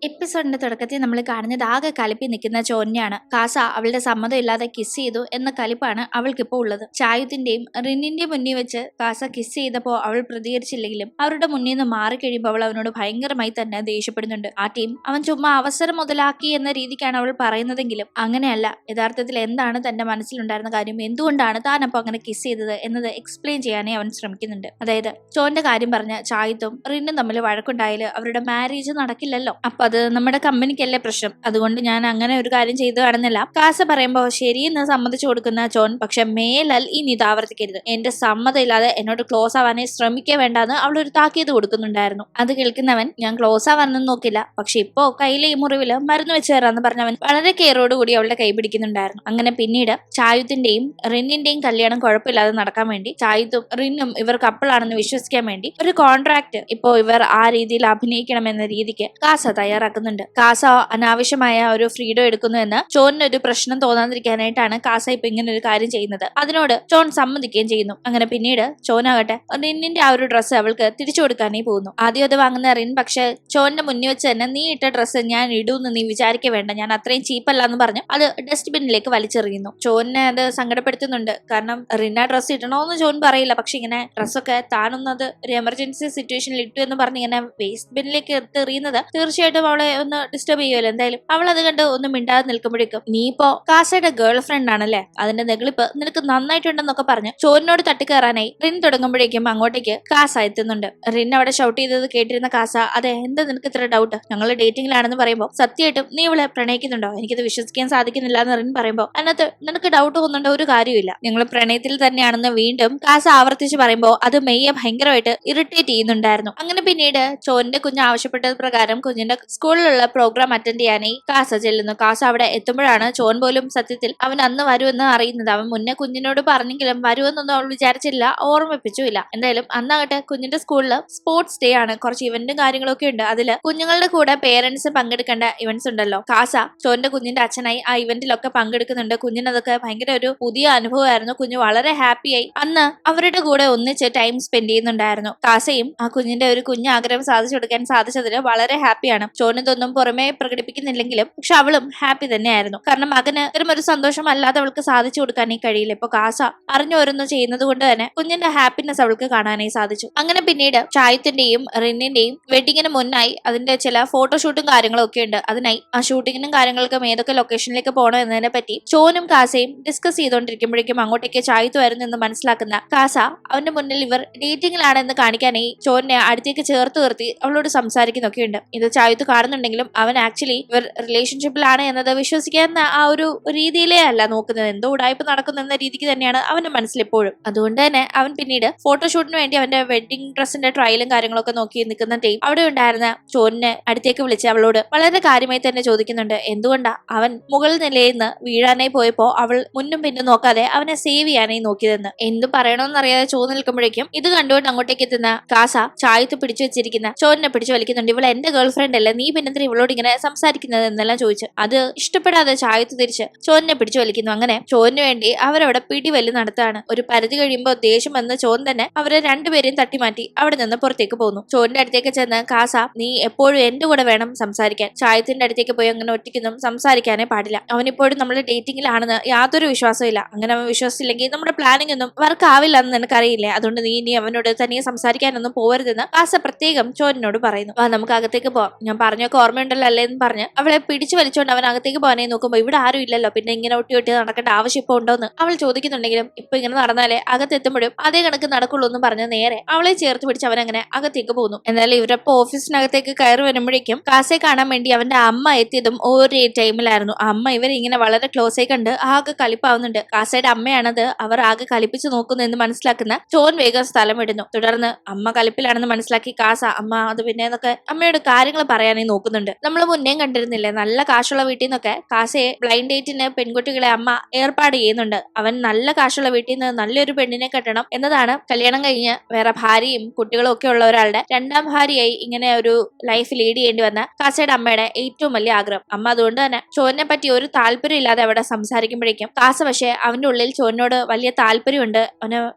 എപ്പിസോഡിന്റെ തുടക്കത്തിൽ നമ്മൾ കാണുന്നത് ആകെ കലിപ്പി നിൽക്കുന്ന ചോന്യാണ്. കാസ അവളുടെ സമ്മതം ഇല്ലാതെ കിസ് ചെയ്തു എന്ന കലിപ്പാണ് അവൾക്കിപ്പോ ഉള്ളത്. ചായുത്തിന്റെയും റിന്നിന്റെയും മുന്നിൽ വെച്ച് കാസ കിസ് ചെയ്തപ്പോ അവൾ പ്രതികരിച്ചില്ലെങ്കിലും അവരുടെ മുന്നിൽ നിന്ന് മാറിക്കഴിയുമ്പോൾ അവൾ അവനോട് ഭയങ്കരമായി തന്നെ ദേഷ്യപ്പെടുന്നുണ്ട്. ആ ടീം അവൻ ചുമ്മാ അവസരം മുതലാക്കി എന്ന രീതിക്കാണ് അവൾ പറയുന്നതെങ്കിലും അങ്ങനെയല്ല. യഥാർത്ഥത്തിൽ എന്താണ് തന്റെ മനസ്സിലുണ്ടായിരുന്ന കാര്യം, എന്തുകൊണ്ടാണ് താൻ അപ്പൊ അങ്ങനെ കിസ് ചെയ്തത് എന്നത് എക്സ്പ്ലെയിൻ ചെയ്യാനേ അവൻ ശ്രമിക്കുന്നുണ്ട്. അതായത് ചോന്റെ കാര്യം പറഞ്ഞ ചായുത്തും റിന്നും തമ്മിൽ വഴക്കുണ്ടായാല് അവരുടെ മാരേജ് നടക്കില്ലല്ലോ. അപ്പൊ അത് നമ്മുടെ കമ്പനിക്കല്ലേ പ്രശ്നം, അതുകൊണ്ട് ഞാൻ അങ്ങനെ ഒരു കാര്യം ചെയ്തു കാണുന്നില്ല. കാസ പറയുമ്പോ ശരിയെന്ന് സമ്മതിച്ചു കൊടുക്കുന്ന ജോൺ പക്ഷെ മേലൽ ഇനി ഇത് ആവർത്തിക്കരുത്, എന്റെ സമ്മതം ഇല്ലാതെ എന്നോട് ക്ലോസ് ആവാനേ ശ്രമിക്കേ വേണ്ടെന്ന് അവൾ ഒരു താക്കീത് കൊടുക്കുന്നുണ്ടായിരുന്നു. അത് കേൾക്കുന്നവൻ ഞാൻ ക്ലോസ് ആവാനൊന്നും നോക്കില്ല, പക്ഷെ ഇപ്പോ കയ്യിലെ ഈ മുറിവില് മരുന്ന് വെച്ച് തരാന്ന് പറഞ്ഞവൻ വളരെ കെയറോട് കൂടി അവളുടെ കൈ പിടിക്കുന്നുണ്ടായിരുന്നു. അങ്ങനെ പിന്നീട് ചായുത്തിന്റെയും റിന്നിന്റെയും കല്യാണം കുഴപ്പമില്ലാതെ നടക്കാൻ വേണ്ടി ചായുത്തും റിന്നും ഇവർ കപ്പിളാണെന്ന് വിശ്വസിക്കാൻ വേണ്ടി ഒരു കോൺട്രാക്ട് ഇപ്പോ ഇവർ ആ രീതിയിൽ അഭിനയിക്കണം എന്ന രീതിക്ക് കാസ തയ്യാറാക്കുന്നുണ്ട്. കാസ അനാവശ്യമായ ഒരു ഫ്രീഡം എടുക്കുന്നു എന്ന് ചോനൊരു പ്രശ്നം തോന്നാതിരിക്കാനായിട്ടാണ് കാസ ഇപ്പൊ ഇങ്ങനെ ഒരു കാര്യം ചെയ്യുന്നത്. അതിനോട് ചോൺ സമ്മതിക്കുകയും ചെയ്യുന്നു. അങ്ങനെ പിന്നീട് ചോനാകട്ടെ റിന്നിന്റെ ആ ഒരു ഡ്രസ്സ് അവൾക്ക് തിരിച്ചു കൊടുക്കാനേ പോകുന്നു. ആദ്യം അത് വാങ്ങുന്ന റിൻ പക്ഷെ ചോന്റെ മുന്നിൽ വെച്ച് തന്നെ നീ ഇട്ട ഡ്രസ്സ് ഞാൻ ഇടൂന്ന് നീ വിചാരിക്ക വേണ്ട, ഞാൻ അത്രയും ചീപ്പല്ല എന്ന് പറഞ്ഞു അത് ഡസ്റ്റ്ബിന്നിലേക്ക് വലിച്ചെറിയുന്നു. ചോനെ അത് സങ്കടപ്പെടുത്തുന്നുണ്ട്. കാരണം റിൻ ആ ഡ്രസ്സ് ഇടണോന്ന് ചോൻ പറയില്ല, പക്ഷെ ഇങ്ങനെ ഡ്രസ്സൊക്കെ താനൊന്നത് ഒരു എമർജൻസി സിറ്റുവേഷനിൽ ഇട്ടു എന്ന് പറഞ്ഞ് ഇങ്ങനെ വേസ്റ്റ് ബിന്നിലേക്ക് എറിയുന്നത് തീർച്ചയായിട്ടും അവളെ ഒന്ന് ഡിസ്റ്റർബ് ചെയ്യുമല്ലോ. എന്തായാലും അവൾ അത് കണ്ട് ഒന്നും മിണ്ടാതെ നിൽക്കുമ്പോഴേക്കും നീ ഇപ്പോ കാസയുടെ ഗേൾ ഫ്രണ്ട് ആണല്ലേ, അതിന്റെ നെഗളിപ്പ് നിനക്ക് നന്നായിട്ടുണ്ടെന്നൊക്കെ പറഞ്ഞ് ചോറിനോട് തട്ടിക്കയറാനായി റിൻ തുടങ്ങുമ്പോഴേക്കും അങ്ങോട്ടേക്ക് കാസ എത്തുന്നുണ്ട്. റിൻ അവിടെ ഷൗട്ട് ചെയ്തത് കേട്ടിരുന്ന കാസ അതെ എന്താ നിനക്ക് ഇത്ര ഡൗട്ട്, ഞങ്ങൾ ഡേറ്റിംഗിലാണെന്ന് പറയുമ്പോൾ സത്യമായിട്ടും നീ ഇവളെ പ്രണയിക്കുന്നുണ്ടോ, എനിക്കത് വിശ്വസിക്കാൻ സാധിക്കുന്നില്ല എന്ന് റിൻ പറയുമ്പോൾ അതിനകത്ത് നിനക്ക് ഡൗട്ട് തോന്നുന്നുണ്ടോ, ഒരു കാര്യമില്ല, ഞങ്ങൾ പ്രണയത്തിൽ തന്നെയാണെന്ന് വീണ്ടും കാസ ആവർത്തിച്ച് പറയുമ്പോൾ അത് മെയ്യെ ഭയങ്കരമായിട്ട് ഇറിറ്റേറ്റ് ചെയ്യുന്നുണ്ടായിരുന്നു. അങ്ങനെ പിന്നീട് ചോന്റെ കുഞ്ഞ് ആവശ്യപ്പെട്ടത് പ്രകാരം കുഞ്ഞിന്റെ സ്കൂളിലുള്ള പ്രോഗ്രാം അറ്റൻഡ് ചെയ്യാനായി കാസ ചെല്ലുന്നു. കാസ അവിടെ എത്തുമ്പോഴാണ് ചോൻ പോലും സത്യത്തിൽ അവൻ അന്ന് വരുമെന്ന് അറിയുന്നത്. അവൻ മുന്നേ കുഞ്ഞിനോട് പറഞ്ഞെങ്കിലും വരുമെന്നൊന്നും അവൾ വിചാരിച്ചില്ല, ഓർമ്മിപ്പിച്ചുമില്ല. എന്തായാലും അന്നാകട്ടെ കുഞ്ഞിന്റെ സ്കൂളിൽ സ്പോർട്സ് ഡേ ആണ്, കുറച്ച് ഇവന്റും കാര്യങ്ങളൊക്കെ ഉണ്ട്. അതില് കുഞ്ഞുങ്ങളുടെ കൂടെ പേരൻസ് പങ്കെടുക്കേണ്ട ഇവന്റ്സ് ഉണ്ടല്ലോ. കാസ ചോന്റെ കുഞ്ഞിന്റെ അച്ഛനായി ആ ഇവന്റിലൊക്കെ പങ്കെടുക്കുന്നുണ്ട്. കുഞ്ഞിനതൊക്കെ ഭയങ്കര ഒരു പുതിയ അനുഭവമായിരുന്നു. കുഞ്ഞ് വളരെ ഹാപ്പിയായി അന്ന് അവരുടെ കൂടെ ഒന്നിച്ച് ടൈം സ്പെൻഡ് ചെയ്യുന്നുണ്ടായിരുന്നു. കാസയും ആ കുഞ്ഞിന്റെ ഒരു കുഞ്ഞ് ആഗ്രഹം സാധിച്ചു കൊടുക്കാൻ സാധിച്ചതിന് വളരെ ഹാപ്പിയാണ്. ചോനിതൊന്നും പുറമേ പ്രകടിപ്പിക്കുന്നില്ലെങ്കിലും പക്ഷെ അവളും ഹാപ്പി തന്നെയായിരുന്നു. കാരണം മകന് ഇത്തരം ഒരു സന്തോഷം അല്ലാതെ അവൾക്ക് സാധിച്ചു കൊടുക്കാനേ കഴിയില്ല. ഇപ്പൊ കാസ അറിഞ്ഞോരോന്ന് ചെയ്യുന്നത് കൊണ്ട് തന്നെ കുഞ്ഞിന്റെ ഹാപ്പിനെസ് അവൾക്ക് കാണാനായി സാധിച്ചു. അങ്ങനെ പിന്നീട് ചായത്തിന്റെയും റിന്നിന്റെയും വെഡിങ്ങിന് മുന്നായി അതിന്റെ ചില ഫോട്ടോഷൂട്ടും കാര്യങ്ങളും ഒക്കെ ഉണ്ട്. അതിനായി ആ ഷൂട്ടിങ്ങിനും കാര്യങ്ങൾക്കും ഏതൊക്കെ ലൊക്കേഷനിലേക്ക് പോകണം എന്നതിനെ പറ്റി ചോനും കാസയും ഡിസ്കസ് ചെയ്തുകൊണ്ടിരിക്കുമ്പോഴേക്കും അങ്ങോട്ടേക്ക് ചായത്ത് വരുന്നു എന്ന് മനസ്സിലാക്കുന്ന കാസ അവന്റെ മുന്നിൽ ഇവർ ഡേറ്റിംഗിലാണെന്ന് കാണിക്കാനായി ചോനെ അടുത്തേക്ക് ചേർത്ത് നിർത്തി അവളോട് സംസാരിക്കുന്നൊക്കെ ഉണ്ട്. ഇത് ചായത്ത് കാണുന്നുണ്ടെങ്കിലും അവൻ ആക്ച്വലി ഇവർ റിലേഷൻഷിപ്പിലാണ് എന്നത് വിശ്വസിക്കാവുന്ന ആ ഒരു രീതിയിലേ അല്ല നോക്കുന്നത്. എന്തോ ഉടായ്പ നടക്കുന്ന എന്ന രീതിക്ക് തന്നെയാണ് അവന്റെ മനസ്സിൽ എപ്പോഴും. അതുകൊണ്ട് തന്നെ അവൻ പിന്നീട് ഫോട്ടോഷൂട്ടിന് വേണ്ടി അവന്റെ വെഡിങ് ഡ്രസ്സിന്റെ ട്രയലും കാര്യങ്ങളൊക്കെ നോക്കി നിൽക്കുന്ന ടൈം അവിടെ ഉണ്ടായിരുന്ന ചോനെ അടുത്തേക്ക് വിളിച്ച് അവളോട് വളരെ കാര്യമായി തന്നെ ചോദിക്കുന്നുണ്ട് എന്തുകൊണ്ടാ അവൻ മുകൾ നിലയിൽ നിന്ന് വീഴാനായി പോയപ്പോ അവൾ മുന്നും പിന്നും നോക്കാതെ അവനെ സേവ് ചെയ്യാനായി നോക്കിയതെന്ന്. എന്ത് പറയണമെന്നറിയാതെ ചോ നിൽക്കുമ്പോഴേക്കും ഇത് കണ്ടുകൊണ്ട് അങ്ങോട്ടേക്ക് എത്തുന്ന കാസ ചായത്ത് പിടിച്ചു വെച്ചിരിക്കുന്ന ചോനെ പിടിച്ചു വലിക്കുന്നുണ്ട്. ഇവൾ എന്റെ ഗേൾ ഫ്രണ്ട് അല്ലേ, നീ പിന്നെന്തിനാ ഇവളോട് ഇങ്ങനെ സംസാരിക്കുന്നത് എന്നെല്ലാം ചോദിച്ചു. അത് ഇഷ്ടപ്പെടാതെ ചായത്ത് തിരിച്ച് ചോനെ പിടിച്ചു വലിക്കുന്നു. അങ്ങനെ ചോന് വേണ്ടി അവരവിടെ പിടിവലി നടത്താണ്. ഒരു പരിധി കഴിയുമ്പോൾ ദേഷ്യം വന്ന ചോൻ തന്നെ അവരെ രണ്ടുപേരെയും തട്ടിമാറ്റി അവിടെ നിന്ന് പുറത്തേക്ക് പോകുന്നു. ചോന്റെ അടുത്തേക്ക് ചെന്ന് കാസ നീ എപ്പോഴും എന്റെ കൂടെ വേണം സംസാരിക്കാൻ, ചായത്തിന്റെ അടുത്തേക്ക് പോയി അങ്ങനെ ഒറ്റയ്ക്കൊന്നും സംസാരിക്കാനേ പാടില്ല, അവനിപ്പോഴും നമ്മൾ ഡേറ്റിംഗിലാണെന്ന് യാതൊരു വിശ്വാസവും ഇല്ല, അങ്ങനെ അവൻ വിശ്വസിച്ചില്ലെങ്കിൽ നമ്മുടെ പ്ലാനിംഗ് ഒന്നും വർക്ക് ആവില്ല എന്ന് നിനക്കറിയില്ലേ, അതുകൊണ്ട് നീ ഇനി അവനോട് തനിയെ സംസാരിക്കാനൊന്നും പോകരുതെന്ന് കാസ പ്രത്യേകം ചോനോട് പറയുന്നു. നമുക്ക് അകത്തേക്ക് പോവാം, ഞാൻ പറഞ്ഞൊക്കെ ഓർമ്മയുണ്ടല്ലോ അല്ലേ എന്ന് പറഞ്ഞ് അവളെ പിടിച്ചു വലിച്ചുകൊണ്ട് അവൻ അകത്തേക്ക് പോകാനേ നോക്കുമ്പോൾ ഇവിടെ ആരും ഇല്ലല്ലോ, പിന്നെ ഇങ്ങനെ ഒട്ടി ഒട്ടി നടക്കേണ്ട ആവശ്യം ഇപ്പൊ ഉണ്ടോന്ന് അവൾ ചോദിക്കുന്നുണ്ടെങ്കിലും ഇപ്പൊ ഇങ്ങനെ നടന്നാലേ അകത്തെത്തുമ്പോഴും അതേ കണക്ക് നടക്കുള്ളൂ എന്ന് പറഞ്ഞ് നേരെ അവളെ ചേർത്ത് പിടിച്ച് അവൻ അങ്ങനെ അകത്തേക്ക് പോകുന്നു. എന്നാലും ഇവരപ്പോ ഓഫീസിനകത്തേക്ക് കയറി വരുമ്പോഴേക്കും കാസയെ കാണാൻ വേണ്ടി അവന്റെ അമ്മ എത്തിയതും ഒരേ ടൈമിലായിരുന്നു. അമ്മ ഇവരിങ്ങനെ വളരെ ക്ലോസ് ആയി കണ്ട് ആകെ കളിപ്പാവുന്നുണ്ട്. കാസയുടെ അമ്മയാണത്, അവർ ആകെ കളിപ്പിച്ച് നോക്കുന്നു എന്ന് മനസ്സിലാക്കുന്ന ചോൻ വേഗം സ്ഥലം ഇടുന്നു. തുടർന്ന് അമ്മ കളിപ്പിലാണെന്ന് മനസ്സിലാക്കി കാസ അമ്മ അത് പിന്നെ എന്നൊക്കെ അമ്മയോട് കാര്യങ്ങൾ പറയാനായി നോക്കുന്നുണ്ട്. നമ്മൾ മുന്നേ കണ്ടിരുന്നില്ലേ, നല്ല കാശുള്ള വീട്ടിൽ നിന്നൊക്കെ കാസയെ ബ്ലൈൻഡ് ഡേറ്റിന് പെൺകുട്ടികളെ അമ്മ ഏർപ്പാട് ചെയ്യുന്നുണ്ട്. അവൻ നല്ല കാശുള്ള വീട്ടിൽ നിന്ന് നല്ലൊരു പെണ്ണിനെ കെട്ടണം എന്നതാണ് കല്യാണം കഴിഞ്ഞ് വേറെ ഭാര്യയും കുട്ടികളും ഒക്കെ ഉള്ള ഒരാളുടെ രണ്ടാം ഭാര്യയായി ഇങ്ങനെ ഒരു ലൈഫ് ലീഡ് ചെയ്യേണ്ടി വന്ന കാസയുടെ അമ്മയുടെ ഏറ്റവും വലിയ ആഗ്രഹം. അമ്മ അതുകൊണ്ട് തന്നെ ചോനെ പറ്റി ഒരു താല്പര്യം ഇല്ലാതെ അവിടെ സംസാരിക്കുമ്പോഴേക്കും കാസ പക്ഷെ അവന്റെ ഉള്ളിൽ ചോനോട് വലിയ താല്പര്യമുണ്ട്,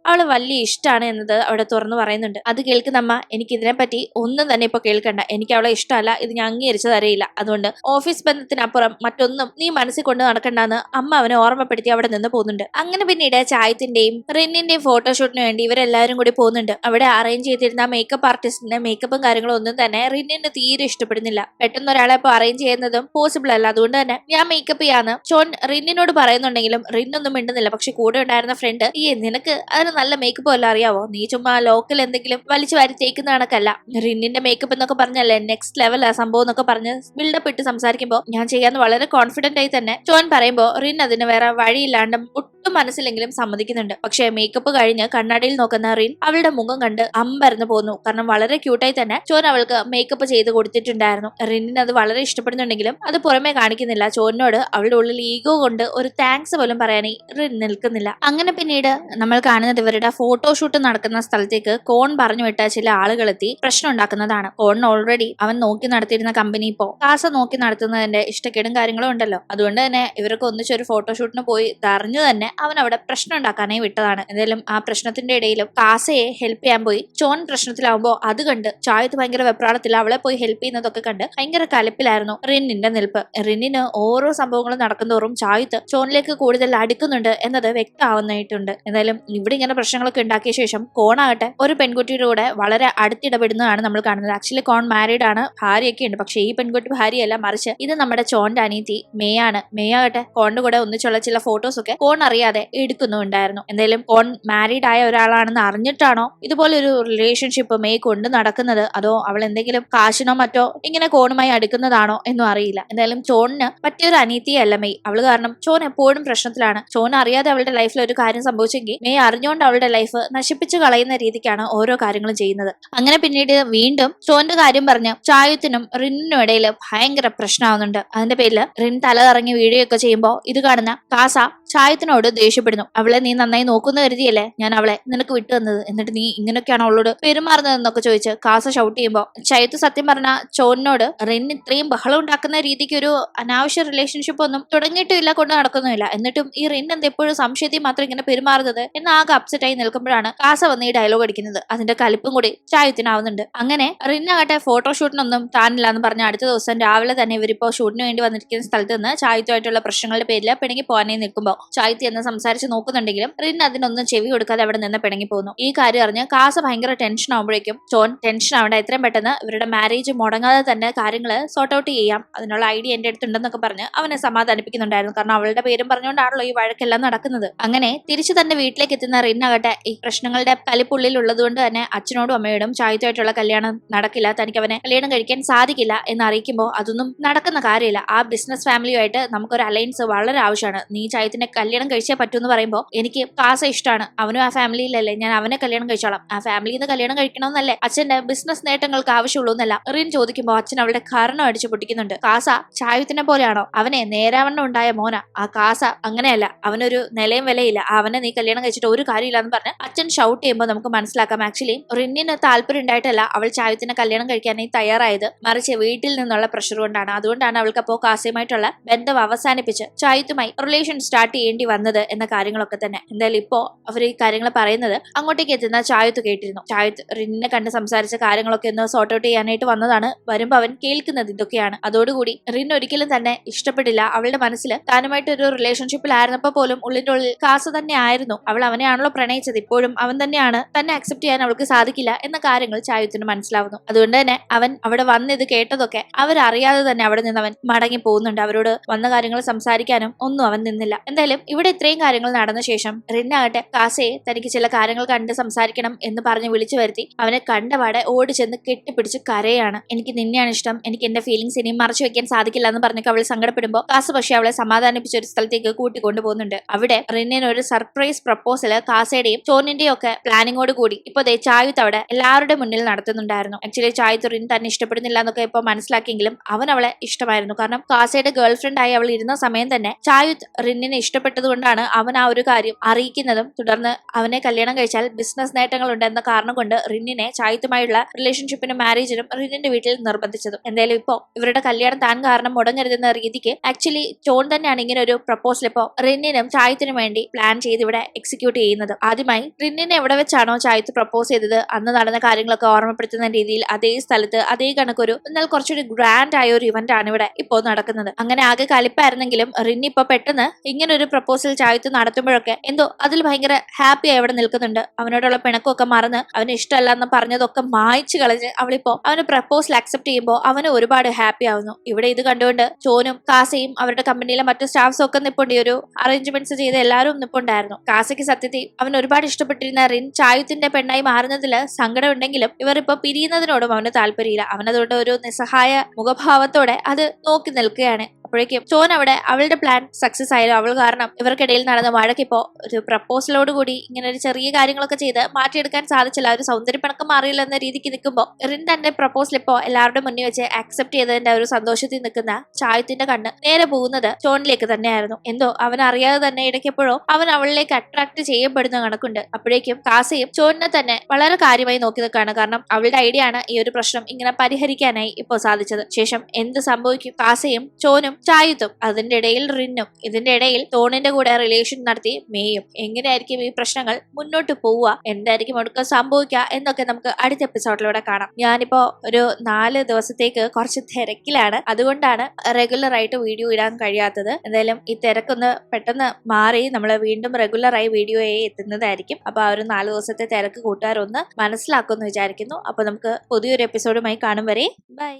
അവള് വലിയ ഇഷ്ടമാണ് എന്നത് അവിടെ തുറന്നു പറയുന്നുണ്ട്. അത് കേൾക്കുന്ന അമ്മ എനിക്ക് ഇതിനെ പറ്റി ഒന്നും തന്നെ ഇപ്പൊ കേൾക്കണ്ട, എനിക്ക് അവളെ ഇഷ്ടമല്ല, ഇത് ഞാൻ അംഗീകരിച്ചു തരയില്ല. അതുകൊണ്ട് ഓഫീസ് ബന്ധത്തിനപ്പുറം മറ്റൊന്നും നീ മനസ്സിൽ കൊണ്ട് നടക്കണ്ടെന്ന് അമ്മ അവനെ ഓർമ്മപ്പെടുത്തി അവിടെ നിന്ന് പോകുന്നുണ്ട്. അങ്ങനെ പിന്നീട് ചായത്തിന്റെയും റിന്നിന്റെയും ഫോട്ടോഷൂട്ടിന് വേണ്ടി ഇവരെല്ലാരും കൂടി പോകുന്നുണ്ട്. അവിടെ അറേഞ്ച് ചെയ്തിരുന്ന മേക്കപ്പ് ആർട്ടിസ്റ്റിന്റെ മേക്കപ്പും കാര്യങ്ങളും ഒന്നും തന്നെ റിന്നിന് തീരെ ഇഷ്ടപ്പെടുന്നില്ല. പെട്ടെന്ന് ഒരാളെ ഇപ്പൊ അറേഞ്ച് ചെയ്യുന്നതും പോസിബിൾ അല്ല. അതുകൊണ്ട് തന്നെ ഞാൻ മേക്കപ്പ് ചെയ്യാന്ന് ഷോൺ റിന്നിനോട് പറയുന്നുണ്ടെങ്കിലും റിന്നൊന്നും മിണ്ടുന്നില്ല. പക്ഷെ കൂടെ ഉണ്ടായിരുന്ന ഫ്രണ്ട് നിനക്ക് അതിന് നല്ല മേക്കപ്പ് വല്ല അറിയാവോ, നീ ചുമ്മാ ലോക്കൽ എന്തെങ്കിലും വലിച്ചു വാരി തേക്കുന്ന കണക്കല്ല, റിന്നിന്റെ മേക്കപ്പ് എന്നൊക്കെ പറഞ്ഞല്ലേ നെക്സ്റ്റ് ലെവലാ സംഭവം എന്നൊക്കെ പറഞ്ഞ് ബിൽഡപ്പ് ഇട്ട് സംസാരിക്കുമ്പോൾ ഞാൻ ചെയ്യാന്ന് വളരെ കോൺഫിഡന്റ് ആയി തന്നെ ഷോൺ പറയുമ്പോൾ റിൻ അതിന് വേറെ വഴിയില്ലാണ്ടും ഒട്ടും മനസ്സിലെങ്കിലും സമ്മതിക്കുന്നുണ്ട്. പക്ഷെ മേക്കപ്പ് കഴിഞ്ഞ് കണ്ണാടിയിൽ നോക്കുന്ന റിൻ അവളുടെ മുഖം കണ്ട് അമ്പരന്ന് പോന്നു. കാരണം വളരെ ക്യൂട്ടായി തന്നെ ഷോൻ അവൾക്ക് മേക്കപ്പ് ചെയ്ത് കൊടുത്തിട്ടുണ്ടായിരുന്നു. റിന്നിന് അത് വളരെ ഇഷ്ടപ്പെടുന്നുണ്ടെങ്കിലും അത് പുറമെ കാണിക്കുന്നില്ല. ഷോനോട് അവളുടെ ഉള്ളിൽ ഈഗോ കൊണ്ട് ഒരു താങ്ക്സ് പോലും പറയാനേ റിൻ നിൽക്കുന്നില്ല. അങ്ങനെ പിന്നീട് നമ്മൾ കാണുന്നത് ഇവരുടെ ഫോട്ടോഷൂട്ട് നടക്കുന്ന സ്ഥലത്തേക്ക് കോൺ പറഞ്ഞു വിട്ട ചില ആളുകൾ എത്തി പ്രശ്നം ഉണ്ടാക്കുന്നതാണ്. കോണിന് ഓൾറെഡി അവൻ നോക്കി നടത്തിയിരുന്ന കമ്പനി ഇപ്പോ കാസ നോക്കി നടത്തുന്നതിന്റെ ഇഷ്ടക്കേടും കാര്യങ്ങളും ഉണ്ടല്ലോ. അതുകൊണ്ട് തന്നെ ഇവർക്ക് ഒന്നിച്ചൊരു ഫോട്ടോഷൂട്ടിന് പോയി അറിഞ്ഞു തന്നെ അവൻ അവിടെ പ്രശ്നം ഉണ്ടാക്കാനേ വിട്ടതാണ്. എന്തായാലും ആ പ്രശ്നത്തിന്റെ ഇടയിലും കാസയെ ഹെൽപ്പ് ചെയ്യാൻ പോയി ചോൻ പ്രശ്നത്തിലാവുമ്പോ അത് കണ്ട് ചായത്ത് ഭയങ്കര വെപ്രാളത്തിൽ അവളെ പോയി ഹെൽപ്പ് ചെയ്യുന്നതൊക്കെ കണ്ട് ഭയങ്കര കലിപ്പിലായിരുന്നു റിന്നിന്റെ നിൽപ്പ്. റിന്നിന് ഓരോ സംഭവങ്ങളും നടക്കുന്തോറും ചായത്ത് ചോനിലേക്ക് കൂടുതൽ അടുക്കുന്നുണ്ട് എന്നത് വ്യക്തമാവുന്നതായിട്ടുണ്ട്. എന്തായാലും ഇവിടെ ഇങ്ങനെ പ്രശ്നങ്ങളൊക്കെ ഉണ്ടാക്കിയ ശേഷം കോണാകട്ടെ ഒരു പെൺകുട്ടിയുടെ കൂടെ വളരെ അടുത്തിടപെടുന്നതാണ് നമ്മൾ കാണുന്നത്. ആക്ച്വലി കോൺ മാരീഡ് ആണ്, ഭാര്യയൊക്കെ ഉണ്ട്. പക്ഷെ ഈ പെൺകുട്ടി ഭാര്യയല്ല, മറിച്ച് ഇത് നമ്മുടെ ചോന്റെ അനീതി മേയാണ്. മേയാകട്ടെ കോണിന്റെ കൂടെ ഒന്നിച്ചുള്ള ചില ഫോട്ടോസ് ഒക്കെ കോൺ അറിയാതെ എടുക്കുന്നുണ്ടായിരുന്നു. എന്തായാലും കോൺ മാരീഡ് ആയ ഒരാളാണെന്ന് അറിഞ്ഞിട്ടാണോ ഇതുപോലെ ഒരു റിലേഷൻഷിപ്പ് മേ കൊണ്ട് നടക്കുന്നത്, അതോ അവൾ എന്തെങ്കിലും കാശിനോ മറ്റോ ഇങ്ങനെ കോണുമായി അടുക്കുന്നതാണോ എന്നും അറിയില്ല. എന്തായാലും ചോണിന് പറ്റിയൊരു അനീതിയല്ല മെയ്. അവള് കാരണം ചോൻ എപ്പോഴും പ്രശ്നത്തിലാണ്. ചോൻ അറിയാതെ അവളുടെ ലൈഫിൽ ഒരു കാര്യം സംഭവിച്ചെങ്കിൽ മെയ് അറിഞ്ഞുകൊണ്ട് അവളുടെ ലൈഫ് നശിപ്പിച്ചു കളയുന്ന രീതിക്കാണ് ഓരോ കാര്യങ്ങളും ചെയ്യുന്നത്. അങ്ങനെ പിന്നീട് വീണ്ടും ചോന്റെ കാര്യം പറഞ്ഞ് ചായത്തിനും റിന്നിനും ഇടയിൽ ഭയങ്കര പ്രശ്നമാവുന്നുണ്ട്. അതിന്റെ പേരിൽ റിൻ തല കറങ്ങി വീഴുകയൊക്കെ ചെയ്യുമ്പോൾ ഇത് കാണുന്ന കാസ ചായത്തിനോട് ദേഷ്യപ്പെടുന്നു. അവളെ നീ നന്നായി നോക്കുന്ന കരുതിയല്ലേ ഞാൻ അവളെ നിനക്ക് വിട്ടു തന്നത്, എന്നിട്ട് നീ ഇങ്ങനെയൊക്കെയാണ് അവളോട് പെരുമാറുന്നതെന്നൊക്കെ ചോദിച്ച് കാസ ഷൗട്ട് ചെയ്യുമ്പോൾ ചായത്ത് സത്യം പറഞ്ഞ ചോനോട് റിൻ ഇത്രയും ബഹളം ഉണ്ടാക്കുന്ന രീതിക്ക് ഒരു അനാവശ്യ റിലേഷൻഷിപ്പ് ഒന്നും തുടങ്ങിയിട്ടില്ല, കൊണ്ട് നടക്കുന്നുമില്ല. എന്നിട്ടും ഈ റിൻ എന്തെപ്പോഴും സംശയത്തിൽ മാത്രം ഇങ്ങനെ പെരുമാറുന്നത് എന്ന് ആകെ അപ്സെറ്റ് ആയി നിൽക്കുമ്പോഴാണ് കാസ വന്ന് ഈ ഡയലോഗ് അടിക്കുന്നത്. അതിന്റെ കലിപ്പും കൂടി ചായത്തിനാവുന്നുണ്ട്. അങ്ങനെ റിന്നാകട്ടെ ഫോട്ടോഷൂട്ടിനൊന്നും താനില്ല എന്ന് പറഞ്ഞ അടുത്ത ദിവസം രാവിലെ തന്നെ ഇവരിപ്പോ ഷൂട്ടിന് വേണ്ടി വന്നിരിക്കുന്ന സ്ഥലത്ത് നിന്ന് ചായത്തുമായിട്ടുള്ള പ്രശ്നങ്ങളുടെ പേരിൽ പിണങ്ങി പോകാനേ നിൽക്കുമ്പോൾ ചായത്തി എന്ന് സംസാരിച്ച് നോക്കുന്നുണ്ടെങ്കിലും റിൻ അതിനൊന്നും ചെവി കൊടുക്കാതെ അവിടെ നിന്ന് പിണങ്ങി പോകുന്നു. ഈ കാര്യം അറിഞ്ഞ് കാസ ഭയങ്കര ടെൻഷൻ ആവുമ്പോഴേക്കും ചോൻ ടെൻഷൻ ആവേണ്ട, എത്രയും പെട്ടെന്ന് ഇവരുടെ മാരേജ് മുടങ്ങാതെ തന്നെ കാര്യങ്ങൾ സോർട്ട് ഔട്ട് ചെയ്യാം, അതിനുള്ള ഐഡിയ എന്റെ അടുത്തുണ്ടെന്നൊക്കെ പറഞ്ഞ് അവനെ സമാധാനിപ്പിക്കുന്നുണ്ടായിരുന്നു. കാരണം അവളുടെ പേരും പറഞ്ഞുകൊണ്ടാണല്ലോ ഈ വഴക്കെല്ലാം നടക്കുന്നത്. അങ്ങനെ തിരിച്ചു തന്നെ വീട്ടിലേക്ക് എത്തുന്ന റിന്നാകട്ടെ ഈ പ്രശ്നങ്ങളുടെ കലിപ്പുള്ളിൽ ഉള്ളതുകൊണ്ട് തന്നെ അച്ഛനോടും അമ്മയോടും ചായത്തുമായിട്ടുള്ള കല്യാണം നടക്കില്ല, തനിക്ക് അവനെ കല്യാണം കഴിക്കാൻ സാധിക്കില്ല എന്ന് അറിയിക്കുമ്പോൾ അതൊന്നും നടക്കുന്ന കാര്യമില്ല. ആ ബിസിനസ് ഫാമിലിയുമായിട്ട് നമുക്കൊരു അലയൻസ് വളരെ ആവശ്യമാണ്. നീ ചായത്തിനെ കല്യാണം കഴിച്ചേ പറ്റൂ എന്ന് പറയുമ്പോൾ എനിക്ക് കാസ ഇഷ്ടമാണ്, അവനും ആ ഫാമിലിയിലല്ലേ, ഞാൻ അവനെ കല്യാണം കഴിച്ചോളാം. ആ ഫാമിലിയിൽ നിന്ന് കല്യാണം കഴിക്കണമെന്നല്ലേ അച്ഛന്റെ ബിസിനസ് നേട്ടങ്ങൾക്ക് ആവശ്യമുള്ളൂ എന്നല്ല റിൻ ചോദിക്കുമ്പോൾ അച്ഛൻ അവളുടെ കാരണം അടിച്ചു പൊട്ടിക്കുന്നുണ്ട്. കാസ ചായത്തിനെ പോലെയാണോ? അവനെ നേരാവണ്ണം ഉണ്ടായ മോന ആ കാസ, അങ്ങനെയല്ല, അവനൊരു നിലയും വിലയില്ല, അവനെ നീ കല്യാണം കഴിച്ചിട്ട് ഒരു കാര്യമില്ല എന്ന് പറഞ്ഞ് അച്ഛൻ ഷൗട്ട് ചെയ്യുമ്പോൾ നമുക്ക് മനസ്സിലാക്കാം ആക്ച്വലി റിന്നിന് താല്പര്യം ഉണ്ടായിട്ടല്ല അവൾ ചായത്തിനെ കല്യാണം കഴിക്കാനായി തയ്യാറായത്, മറിച്ച് വീട്ടിൽ നിന്നുള്ള പ്രഷർ കൊണ്ടാണ്. അതുകൊണ്ടാണ് അവൾക്ക് അപ്പോൾ കാസയുമായിട്ടുള്ള ബന്ധം അവസാനിപ്പിച്ച് ചായത്തുമായി റിലേഷൻ സ്റ്റാർട്ട് ചെയ്യേണ്ടി വന്നത് എന്ന കാര്യങ്ങളൊക്കെ തന്നെ. എന്തായാലും ഇപ്പോ അവർ ഈ കാര്യങ്ങൾ പറയുന്നത് അങ്ങോട്ടേക്ക് എത്തുന്ന ചായത്ത് കേട്ടിരുന്നു. ചായത്ത് റിന്നിനെ കണ്ട് സംസാരിച്ച കാര്യങ്ങളൊക്കെ ഒന്ന് സോർട്ട് ഔട്ട് ചെയ്യാനായിട്ട് വന്നതാണ്. വരുമ്പോ അവൻ കേൾക്കുന്നത് ഇതൊക്കെയാണ്. അതോടുകൂടി റിൻ ഒരിക്കലും തന്നെ ഇഷ്ടപ്പെട്ടില്ല. അവളുടെ മനസ്സിൽ താനുമായിട്ട് ഒരു റിലേഷൻഷിപ്പിലായിരുന്നപ്പോ പോലും ഉള്ളിന്റെ ഉള്ളിൽ കാസ തന്നെ ആയിരുന്നു. അവൾ അവനെയാണല്ലോ പ്രണയിച്ചത്, ഇപ്പോഴും അവൻ തന്നെയാണ്, തന്നെ അക്സെപ്റ്റ് ചെയ്യാൻ അവൾക്ക് സാധിക്കില്ല എന്ന കാര്യങ്ങൾ ചായത്തിന് മനസ്സിലാവുന്നു. അതുകൊണ്ട് തന്നെ അവൻ അവിടെ വന്ന് ഇത് കേട്ടതൊക്കെ അവരറിയാതെ തന്നെ അവിടെ നിന്ന് അവൻ മടങ്ങി പോകുന്നുണ്ട്. അവരോട് വന്ന കാര്യങ്ങൾ സംസാരിക്കാനും ഒന്നും അവൻ നിന്നില്ല. എന്തായാലും ഇവിടെ ഇത്രയും കാര്യങ്ങൾ നടന്ന ശേഷം റിന്നാകട്ടെ കാസയെ തനിക്ക് ചില കാര്യങ്ങൾ കണ്ട് സംസാരിക്കണം എന്ന് പറഞ്ഞ് വിളിച്ചു വരുത്തി അവനെ കണ്ടപാടെ ഓടി ചെന്ന് കെട്ടിപ്പിടിച്ച് കരയാണ്. എനിക്ക് നിന്നെയാണ് ഇഷ്ടം, എനിക്ക് എന്റെ ഫീലിംഗ്സ് ഇനിയും മറച്ചു വെക്കാൻ സാധിക്കില്ല എന്ന് പറഞ്ഞൊക്കെ അവൾ സങ്കടപ്പെടുമ്പോൾ കാസ പക്ഷെ അവളെ സമാധാനിപ്പിച്ച ഒരു സ്ഥലത്തേക്ക് കൂട്ടിക്കൊണ്ടു പോകുന്നുണ്ട്. അവിടെ റിന്നിന് ഒരു സർപ്രൈസ് പ്രപ്പോസല് കാസയുടെയും ചോനിന്റെയും ഒക്കെ പ്ലാനിങ്ങോട് കൂടി ഇപ്പൊ ചായുത്ത് അവിടെ എല്ലാവരുടെ മുന്നിൽ നടത്തുന്നുണ്ടായിരുന്നു. ആക്ച്വലി ചായുത്ത് റിൻ തന്നെ ഇഷ്ടപ്പെടുന്നില്ല എന്നൊക്കെ ഇപ്പൊ മനസ്സിലാക്കിയെങ്കിലും അവൻ അവളെ ഇഷ്ടമായിരുന്നു. കാരണം കാസയുടെ ഗേൾ ഫ്രണ്ട് ആയി അവൾ ഇരുന്ന സമയം തന്നെ ചായുത്ത് റിന്നിനെ ഇഷ്ടപ്പെട്ടത് കൊണ്ടാണ് അതുകൊണ്ടാണ് അവൻ ആ ഒരു കാര്യം അറിയിക്കുന്നതും തുടർന്ന് അവനെ കല്യാണം കഴിച്ചാൽ ബിസിനസ് നേട്ടങ്ങളുണ്ട് എന്ന കാരണം കൊണ്ട് റിന്നിനെ ചായത്തുമായുള്ള റിലേഷൻഷിപ്പിനും മാരേജിനും റിന്നിന്റെ വീട്ടിൽ നിർബന്ധിച്ചതും. എന്തായാലും ഇപ്പോ ഇവരുടെ കല്യാണം താൻ കാരണം മുടങ്ങരുതെന്ന രീതിക്ക് ആക്ച്വലി ജോൺ തന്നെയാണ് ഇങ്ങനെ ഒരു പ്രപ്പോസൽ ഇപ്പോ റിന്നിനും ചായത്തിനും വേണ്ടി പ്ലാൻ ചെയ്ത് ഇവിടെ എക്സിക്യൂട്ട് ചെയ്യുന്നത്. ആദ്യമായി റിന്നിനെ എവിടെ വെച്ചാണോ ചായത്ത് പ്രപ്പോസ് ചെയ്തത് അന്ന് നടന്ന കാര്യങ്ങളൊക്കെ ഓർമ്മപ്പെടുത്തുന്ന രീതിയിൽ അതേ സ്ഥലത്ത് അതേ കണക്കൊരു എന്നാൽ കുറച്ചുകൂടി ഗ്രാൻഡ് ആയ ഒരു ഇവന്റ് ആണ് ഇവിടെ ഇപ്പോൾ നടക്കുന്നത്. അങ്ങനെ ആകെ കലിപ്പായിരുന്നെങ്കിലും റിന്നി ഇപ്പൊ പെട്ടെന്ന് ഇങ്ങനെ ഒരു പ്രപ്പോസൽ ചായത്ത് നടത്തുമ്പോഴൊക്കെ എന്തോ അതിൽ ഭയങ്കര ഹാപ്പി ആയി അവിടെ നിൽക്കുന്നുണ്ട്. അവനോടുള്ള പിണക്കമൊക്കെ മറന്ന് അവന് ഇഷ്ടമല്ല എന്ന് പറഞ്ഞതൊക്കെ മായ്ച്ചു കളഞ്ഞ് അവളിപ്പോ അവന് പ്രപ്പോസൽ അക്സെപ്റ്റ് ചെയ്യുമ്പോൾ അവന് ഒരുപാട് ഹാപ്പി ആവുന്നു. ഇവിടെ ഇത് കണ്ടുകൊണ്ട് ജോനും കാസയും അവരുടെ കമ്പനിയിലെ മറ്റു സ്റ്റാഫ്സും ഒക്കെ നിപ്പുണ്ട്. ഈ ഒരു അറേഞ്ച്മെന്റ്സ് ചെയ്ത് എല്ലാവരും നിപ്പുണ്ടായിരുന്നു. കാസയ്ക്ക് സത്യത്തിൽ അവൻ ഒരുപാട് ഇഷ്ടപ്പെട്ടിരുന്ന റിൻ ചായത്തിന്റെ പെണ്ണായി മാറുന്നതിൽ സങ്കടം ഉണ്ടെങ്കിലും ഇവർ ഇപ്പൊ പിരിയുന്നതിനോടും അവന് താല്പര്യമില്ല. അവനതുകൊണ്ട് ഒരു നിസ്സഹായ മുഖഭാവത്തോടെ അത് നോക്കി നിൽക്കുകയാണ്. അപ്പോഴേക്കും ജോൻ അവിടെ അവളുടെ പ്ലാൻ സക്സസ് ആയാലും അവൾ കാരണം ഇവർക്കിടയിൽ നടന്ന വഴക്കിപ്പോ ഒരു പ്രപ്പോസലോട് കൂടി ഇങ്ങനെ ഒരു ചെറിയ കാര്യങ്ങളൊക്കെ ചെയ്ത് മാറ്റിയെടുക്കാൻ സാധിച്ചില്ല. ഒരു സൗന്ദര്യപ്പിണക്കം മാറിയില്ല എന്ന രീതിക്ക് നിൽക്കുമ്പോൾ റിൻ തന്റെ പ്രപ്പോസൽ ഇപ്പോ എല്ലാവരുടെ മുന്നിൽ വെച്ച് ആക്സെപ്റ്റ് ചെയ്തതിന്റെ ഒരു സന്തോഷത്തിൽ നിൽക്കുന്ന ചായത്തിന്റെ കണ്ണ് നേരെ പോകുന്നത് ജോണിലേക്ക് തന്നെയായിരുന്നു. എന്തോ അവൻ അറിയാതെ തന്നെ ഇടയ്ക്കെപ്പോഴോ അവൻ അവളിലേക്ക് അട്രാക്ട് ചെയ്യപ്പെടുന്ന കണക്കുണ്ട്. അപ്പോഴേക്കും കാസയും ജോണിനെ തന്നെ വളരെ കാര്യമായി നോക്കി നിൽക്കുകയാണ്. കാരണം അവളുടെ ഐഡിയ ആണ് ഈ ഒരു പ്രശ്നം ഇങ്ങനെ പരിഹരിക്കാനായി ഇപ്പോൾ സാധിച്ചത്. ശേഷം എന്ത് സംഭവിക്കും? കാസയും ജോനും ചായത്തും അതിന്റെ ഇടയിൽ റിന്നും ഇതിന്റെ ഇടയിൽ തോണിന്റെ കൂടെ റിലേഷൻ നടത്തി മേയും. എങ്ങനെയായിരിക്കും ഈ പ്രശ്നങ്ങൾ മുന്നോട്ട് പോവുക, എന്തായിരിക്കും ഒടുക്കം സംഭവിക്കുക എന്നൊക്കെ നമുക്ക് അടുത്ത എപ്പിസോഡിലൂടെ കാണാം. ഞാനിപ്പോ ഒരു 4 ദിവസത്തേക്ക് കുറച്ച് തിരക്കിലാണ്, അതുകൊണ്ടാണ് റെഗുലർ ആയിട്ട് വീഡിയോ ഇടാൻ കഴിയാത്തത്. എന്തായാലും ഈ തിരക്കൊന്ന് പെട്ടെന്ന് മാറി നമ്മൾ വീണ്ടും റെഗുലർ ആയി വീഡിയോയെ എത്തുന്നതായിരിക്കും. അപ്പൊ ആ ഒരു 4 ദിവസത്തെ തിരക്ക് കൂട്ടുകാരൊന്ന് മനസ്സിലാക്കുമെന്ന് വിചാരിക്കുന്നു. അപ്പൊ നമുക്ക് പുതിയൊരു എപ്പിസോഡുമായി കാണും വരെ ബൈ.